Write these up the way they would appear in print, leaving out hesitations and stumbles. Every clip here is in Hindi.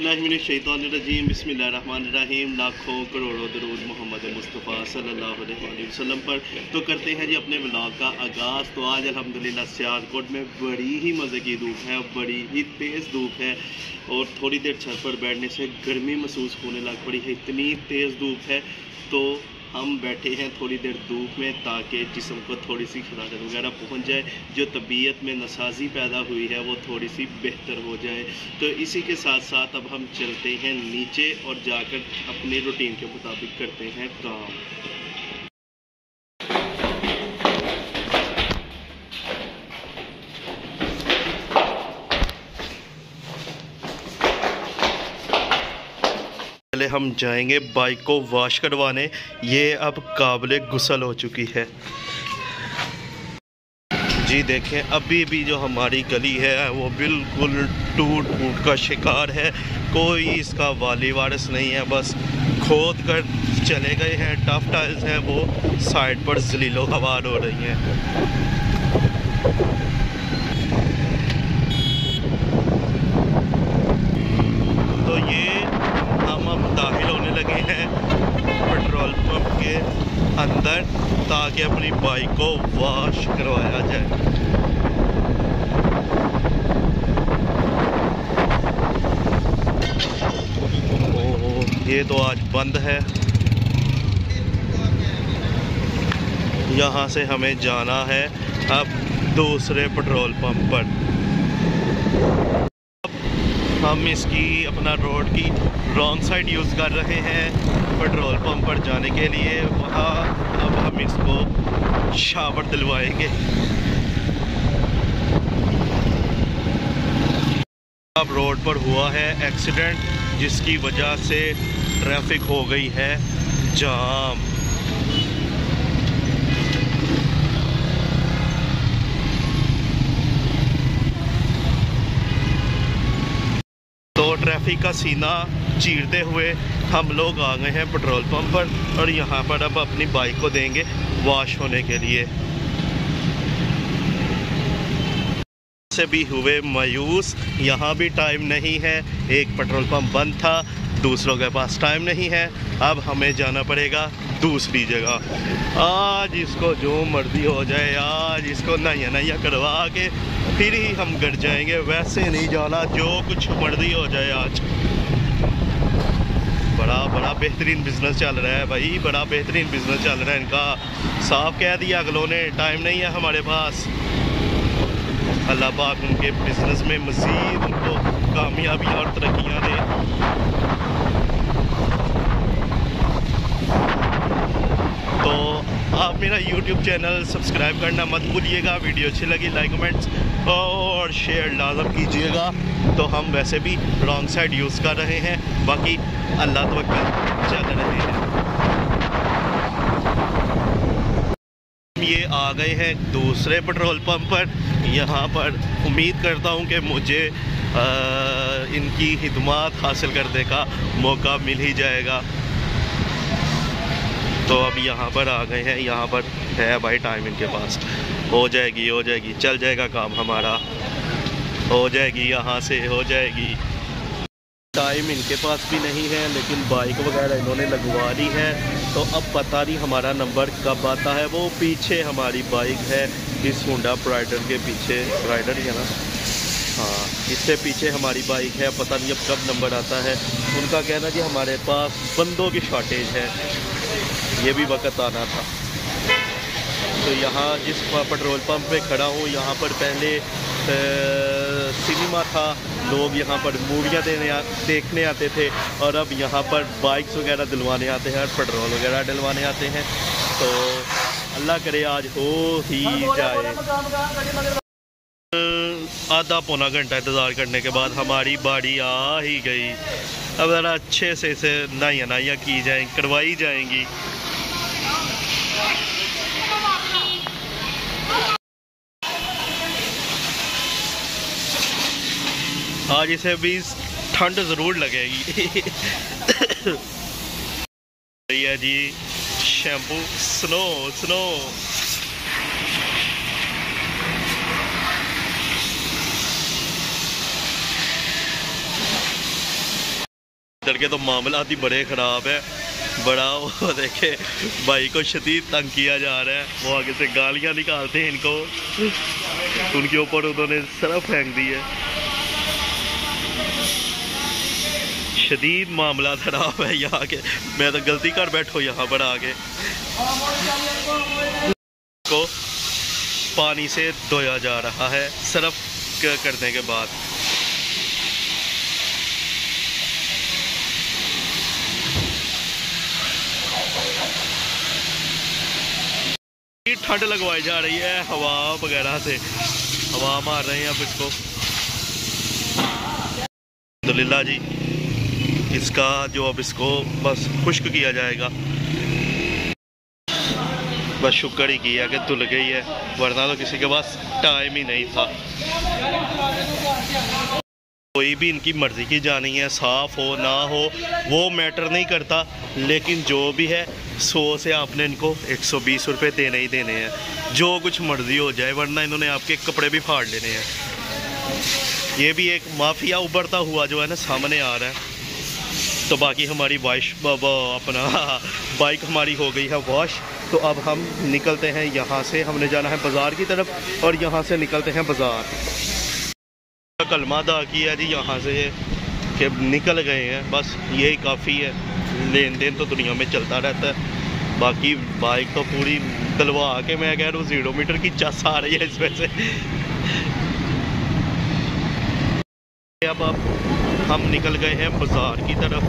बिस्मिल्लाहिर्रहमानिर्रहीम बिस्मिल्लाहिर्रहमानिर्रहीम। लाखों करोड़ों दरूद मोहम्मद मुस्तफ़ा सल्लल्लाहु अलैहि वसल्लम पर। तो करते हैं जी अपने व्लॉग का आगाज़। तो आज अल्हम्दुलिल्लाह सियालकोट में बड़ी ही मज़े की धूप है, बड़ी ही तेज़ धूप है और थोड़ी देर छत पर बैठने से गर्मी महसूस होने लग पड़ी है, इतनी तेज़ धूप है। तो हम बैठे हैं थोड़ी देर धूप में ताकि जिस्म को थोड़ी सी खराशत वगैरह पहुंच जाए, जो तबीयत में नसाजी पैदा हुई है वो थोड़ी सी बेहतर हो जाए। तो इसी के साथ साथ अब हम चलते हैं नीचे और जाकर अपने रूटीन के मुताबिक करते हैं काम। पहले हम जाएंगे बाइक को वॉश करवाने, ये अब काबिल गुस्ल हो चुकी है जी। देखें अभी भी जो हमारी गली है वो बिल्कुल टूट फूट का शिकार है, कोई इसका वाली वारिस नहीं है, बस खोद कर चले गए हैं। टफ टाइल्स हैं वो साइड पर जलीलो हवार हो रही हैं। तो ये हम अब दाखिल होने लगे हैं पेट्रोल पंप के अंदर ताकि अपनी बाइक को वॉश करवाया जाए। ओह, ये तो आज बंद है। यहाँ से हमें जाना है अब दूसरे पेट्रोल पंप पर। हम इसकी अपना रोड की रॉन्ग साइड यूज़ कर रहे हैं पेट्रोल पंप पर जाने के लिए। वहाँ अब हम इसको शावर दिलवाएंगे। अब रोड पर हुआ है एक्सीडेंट जिसकी वजह से ट्रैफिक हो गई है जाम। ट्रैफिक का सीना चीरते हुए हम लोग आ गए हैं पेट्रोल पंप पर और यहाँ पर अब अपनी बाइक को देंगे वॉश होने के लिए। से भी हुए मायूस, यहाँ भी टाइम नहीं है, एक पेट्रोल पंप बंद था, दूसरों के पास टाइम नहीं है, अब हमें जाना पड़ेगा दूसरी जगह। आज इसको जो मर्जी हो जाए, आज इसको नया करवा के फिर ही हम घर जाएंगे, वैसे नहीं जाना, जो कुछ मर्जी हो जाए। आज बड़ा बेहतरीन बिजनेस चल रहा है भाई, बड़ा बेहतरीन बिजनेस चल रहा है इनका। साफ कह दिया अगलों ने, टाइम नहीं है हमारे पास। अल्लाह पाक उनके बिजनेस में मज़ीद उनको कामयाबी और तरक्कियाँ दे। तो आप मेरा YouTube चैनल सब्सक्राइब करना मत भूलिएगा। वीडियो अच्छी लगी लाइक कमेंट्स और शेयर लाजम कीजिएगा। तो हम वैसे भी रॉन्ग साइड यूज़ कर रहे हैं, बाकी अल्लाह तवक्कल चल रहे हैं। ये आ गए हैं दूसरे पेट्रोल पंप पर। यहाँ पर उम्मीद करता हूँ कि मुझे इनकी खिदमत हासिल करने का मौका मिल ही जाएगा। तो अब यहाँ पर आ गए हैं, यहाँ पर है भाई टाइम इनके पास। हो जाएगी, चल जाएगा काम हमारा, हो जाएगी, यहाँ से हो जाएगी। टाइम इनके पास भी नहीं है लेकिन बाइक वगैरह इन्होंने लगवा ली है। तो अब पता नहीं हमारा नंबर कब आता है। वो पीछे हमारी बाइक है, इस होंडा प्राइडर के पीछे, प्राइडर ही है ना, हाँ, इससे पीछे हमारी बाइक है। पता नहीं अब कब नंबर आता है। उनका कहना कि हमारे पास बंदों की शॉर्टेज है, ये भी वक्त आना था। तो यहाँ जिस पेट्रोल पंप पे खड़ा हूँ, यहाँ पर पहले सिनेमा था, लोग यहाँ पर मूवियाँ देखने आते थे और अब यहाँ पर बाइक्स वगैरह दिलवाने आते हैं और पेट्रोल वगैरह डलवाने आते हैं। तो अल्लाह करे आज हो ही जाए। आधा पौना घंटा इंतज़ार करने के बाद हमारी बारी आ ही गई। अब ज़रा अच्छे से इसे नहाइयाँ की जाएँ, करवाई जाएंगी। आज इसे भी ठंड ज़रूर लगेगी। है जी शैम्पू स्नो। के तो मामला ही बड़े ख़राब है। बड़ा वो देखे भाई को शदीद तंग किया जा रहा है। वो आगे से गालियाँ निकालते हैं इनको, उनके ऊपर उन्होंने सरफ फेंक दी है। शदीद मामला ख़राब है यहाँ के। मैं तो गलती कर बैठो यहाँ पर आके। को पानी से धोया जा रहा है सरफ करने के बाद। ठंड लगवाई जा रही है हवा वगैरह से, हवा मार रहे हैं अब इसको। अल्हम्दुलिल्लाह जी, इसका जो अब इसको बस खुश्क किया जाएगा। बस शुक्र ही किया कि धुल गई है, वरना तो किसी के पास टाइम ही नहीं था। कोई भी इनकी मर्ज़ी की जानी है, साफ़ हो ना हो वो मैटर नहीं करता, लेकिन जो भी है 100 से आपने इनको 120 रुपये देने ही देने हैं, जो कुछ मर्ज़ी हो जाए, वरना इन्होंने आपके कपड़े भी फाड़ लेने हैं। ये भी एक माफिया उभरता हुआ जो है ना सामने आ रहा है। तो बाकी हमारी अपना बाइक हमारी हो गई है वॉश। तो अब हम निकलते हैं यहाँ से, हमने जाना है बाज़ार की तरफ और यहाँ से निकलते हैं बाज़ार। कलमा अदा किया जी यहाँ से कि निकल गए हैं, बस यही काफ़ी है। लेन देन तो दुनिया में चलता रहता है। बाकी बाइक तो पूरी दलवा के मैं कह रहा हूँ 0 मीटर की चस आ रही है इसमें से। अब हम निकल गए हैं बाज़ार की तरफ।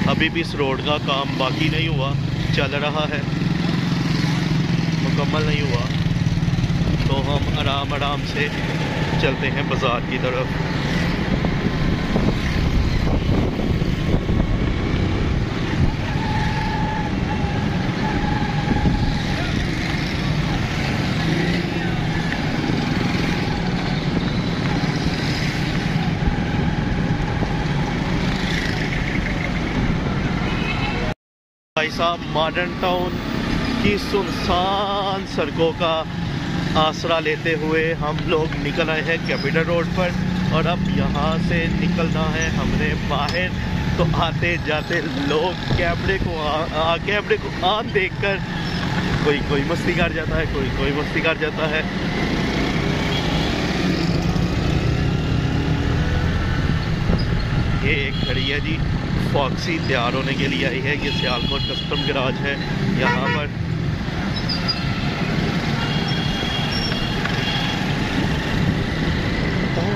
अभी भी इस रोड का काम बाकी नहीं हुआ, चल रहा है, मुकम्मल नहीं हुआ। तो हम आराम आराम से चलते हैं बाज़ार की तरफ। भाई साहब, मॉडर्न टाउन की सुनसान सड़कों का आसरा लेते हुए हम लोग निकल आए हैं कैपिटल रोड पर। और अब यहाँ से निकलना है हमने बाहर। तो आते जाते लोग कैमरे को आन देखकर कोई मस्ती कर जाता है, कोई मस्ती कर जाता है। ये एक खड़ी है जी, फॉक्सी तैयार होने के लिए आई है। ये सियालकोट कस्टम गैराज है यहाँ पर।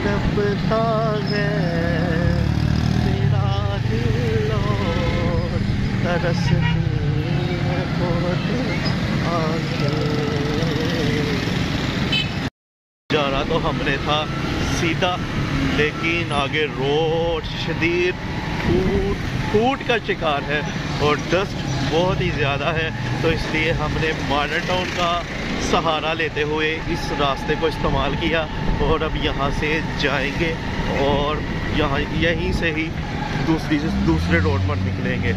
तड़पता है तेरा दिल और तरसती है बहुत आंखें। जाना तो हमने था सीधा, लेकिन आगे रोड शदीद फूट का शिकार है और डस्ट बहुत ही ज़्यादा है। तो इसलिए हमने मॉडर्न टाउन का सहारा लेते हुए इस रास्ते को इस्तेमाल किया और अब यहाँ से जाएंगे और यहीं से ही दूसरे रोड पर निकलेंगे।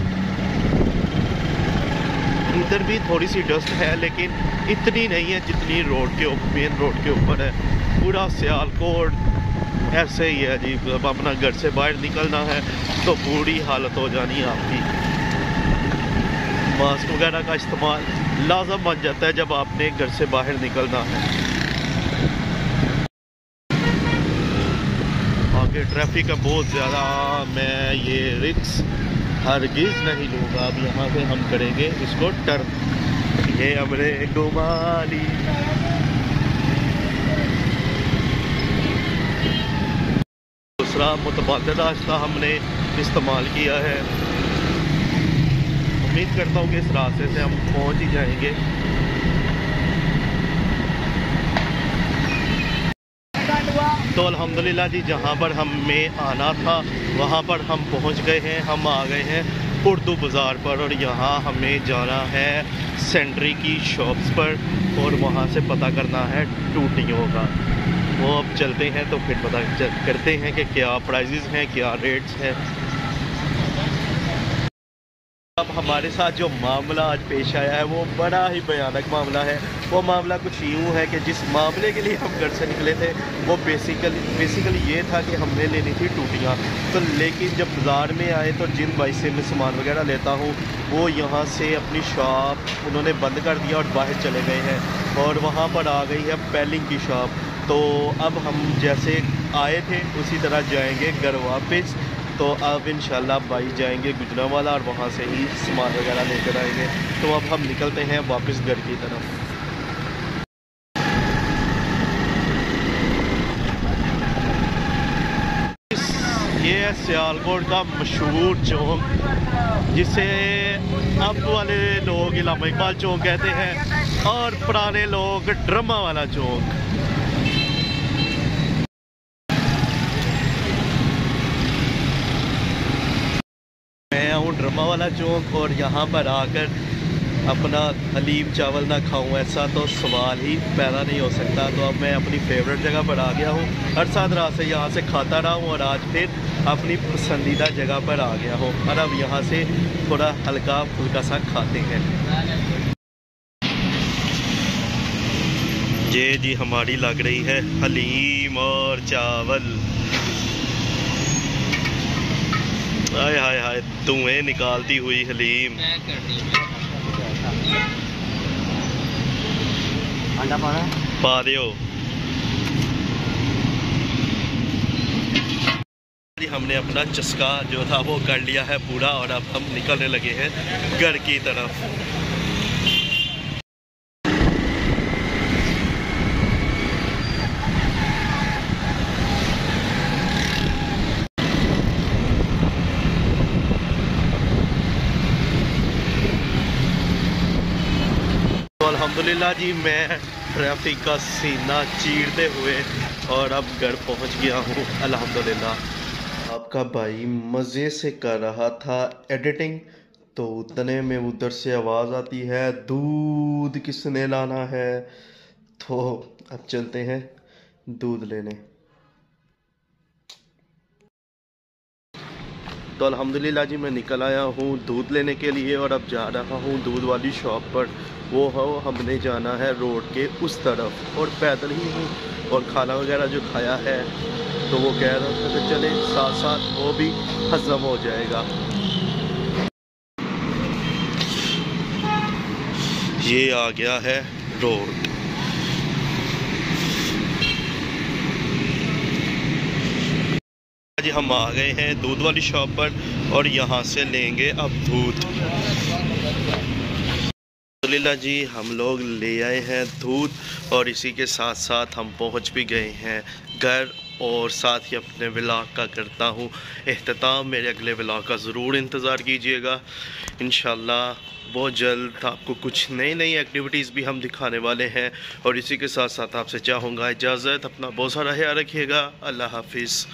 इधर भी थोड़ी सी डस्ट है, लेकिन इतनी नहीं है जितनी मेन रोड के ऊपर है। पूरा सियालकोट ऐसे ही है जी। अब अपना घर से बाहर निकलना है तो बुरी हालत हो जानी है आपकी। मास्क वगैरह का इस्तेमाल लाज़म बन जाता है जब आपने घर से बाहर निकलना है। आगे ट्रैफिक है बहुत ज़्यादा। मैं ये रिस्क हरगिज़ नहीं लूँगा। अब यहाँ से हम करेंगे इसको टर्न। ये हमने घुमा ली। दूसरा मुतबादिल रास्ता हमने इस्तेमाल किया है। उम्मीद करता हूँ कि इस रास्ते से हम पहुँच ही जाएंगे। तो अल्हम्दुलिल्लाह जी, जहाँ पर हमें आना था वहाँ पर हम पहुँच गए हैं। हम आ गए हैं उर्दू बाज़ार पर और यहाँ हमें जाना है सेंट्री की शॉप्स पर और वहाँ से पता करना है टूटियों का। वो अब चलते हैं तो फिर पता करते हैं कि क्या प्राइजेज़ हैं, क्या रेट्स हैं। अब हम हमारे साथ जो मामला आज पेश आया है वो बड़ा ही भयानक मामला है। वो मामला कुछ यूँ है कि जिस मामले के लिए हम घर से निकले थे वो बेसिकली ये था कि हमने लेनी थी टूटियाँ। तो लेकिन जब बाज़ार में आए तो जिन भाई से मैं सामान वगैरह लेता हूँ वो यहाँ से अपनी शॉप उन्होंने बंद कर दिया और बाहर चले गए हैं, और वहाँ पर आ गई है पेलिंग की शॉप। तो अब हम जैसे आए थे उसी तरह जाएंगे घर वापस। तो अब इंशाल्लाह भाई जाएंगे गुजरांवाला और वहाँ से ही सामान वगैरह लेकर आएंगे। तो अब हम निकलते हैं वापस घर की तरफ। ये है सियालकोट का मशहूर चौक, जिसे अब वाले लोग इलामा इकबाल चौक कहते हैं और पुराने लोग ड्रामा वाला चौक। मैं हूँ ड्रामा वाला चौक और यहाँ पर आकर अपना हलीम चावल ना खाऊं ऐसा तो सवाल ही पैदा नहीं हो सकता। तो अब मैं अपनी फेवरेट जगह पर आ गया हूँ। हर साथ रात से यहाँ से खाता रहा हूँ और आज फिर अपनी पसंदीदा जगह पर आ गया हूँ और अब यहाँ से थोड़ा हल्का फुल्का सा खाते हैं। ये जी हमारी लग रही है हलीम और चावल। हाय हाय हाय, धुएं निकालती हुई हलीम। पा दियो। हमने अपना चस्का जो था वो कर लिया है पूरा और अब हम निकलने लगे हैं घर की तरफ। अल्हम्दुलिल्लाह जी, मैं ट्रैफिक का सीना चीरते हुए और अब घर पहुंच गया हूं अल्हम्दुलिल्लाह। आपका भाई मज़े से कर रहा था एडिटिंग, तो उतने में उधर से आवाज़ आती है दूध किसने लाना है। तो अब चलते हैं दूध लेने। तो अल्हम्दुलिल्लाह जी मैं निकल आया हूँ दूध लेने के लिए और अब जा रहा हूँ दूध वाली शॉप पर। वो हो हमने जाना है रोड के उस तरफ और पैदल ही हूँ, और खाना वगैरह जो खाया है तो वो कह रहा था कि चले साथ साथ वो भी हज़म हो जाएगा। ये आ गया है रोड। जी हम आ गए हैं दूध वाली शॉप पर और यहाँ से लेंगे अब दूध। अल्हम्दुलिल्लाह जी हम लोग ले आए हैं दूध और इसी के साथ साथ हम पहुँच भी गए हैं घर, और साथ ही अपने व्लॉग का करता हूँ एख्तिताम। मेरे अगले व्लॉग का ज़रूर इंतज़ार कीजिएगा। इंशाल्लाह बहुत जल्द आपको कुछ नई नई एक्टिविटीज़ भी हम दिखाने वाले हैं। और इसी के साथ साथ आपसे चाहूँगा इजाज़त, अपना बहुत सारा ख्याल रखिएगा। अल्लाह हाफिज़।